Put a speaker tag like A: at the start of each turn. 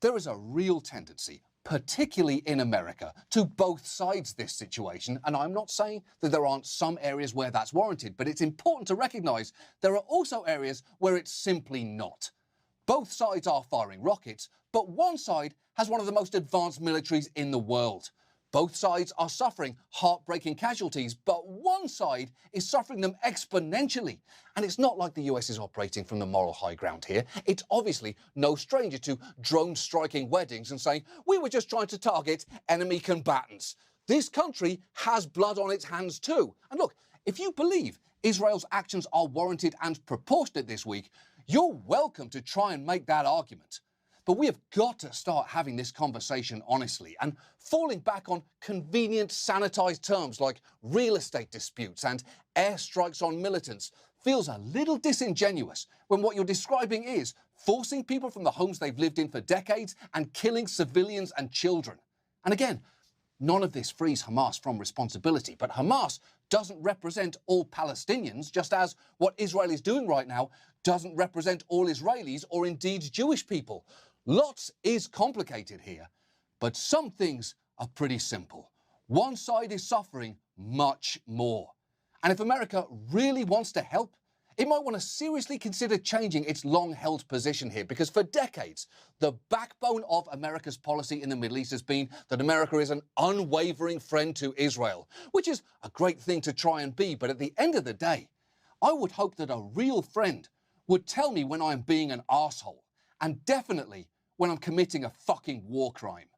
A: There is a real tendency, particularly in America, to both sides this situation, and I'm not saying that there aren't some areas where that's warranted, but it's important to recognise there are also areas where it's simply not. Both sides are firing rockets, but one side has one of the most advanced militaries in the world. Both sides are suffering heartbreaking casualties, but one side is suffering them exponentially. And it's not like the US is operating from the moral high ground here. It's obviously no stranger to drone-striking weddings and saying, we were just trying to target enemy combatants. This country has blood on its hands too. And look, if you believe Israel's actions are warranted and proportionate this week, you're welcome to try and make that argument. But we have got to start having this conversation honestly, and falling back on convenient sanitized terms like real estate disputes and airstrikes on militants feels a little disingenuous when what you're describing is forcing people from the homes they've lived in for decades and killing civilians and children. And again, none of this frees Hamas from responsibility, but Hamas doesn't represent all Palestinians, just as what Israel is doing right now doesn't represent all Israelis or indeed Jewish people. Lots is complicated here, but some things are pretty simple. One side is suffering much more. And if America really wants to help, it might want to seriously consider changing its long-held position here, because for decades, the backbone of America's policy in the Middle East has been that America is an unwavering friend to Israel, which is a great thing to try and be, but at the end of the day, I would hope that a real friend would tell me when I'm being an arsehole, and definitely when I'm committing a fucking war crime.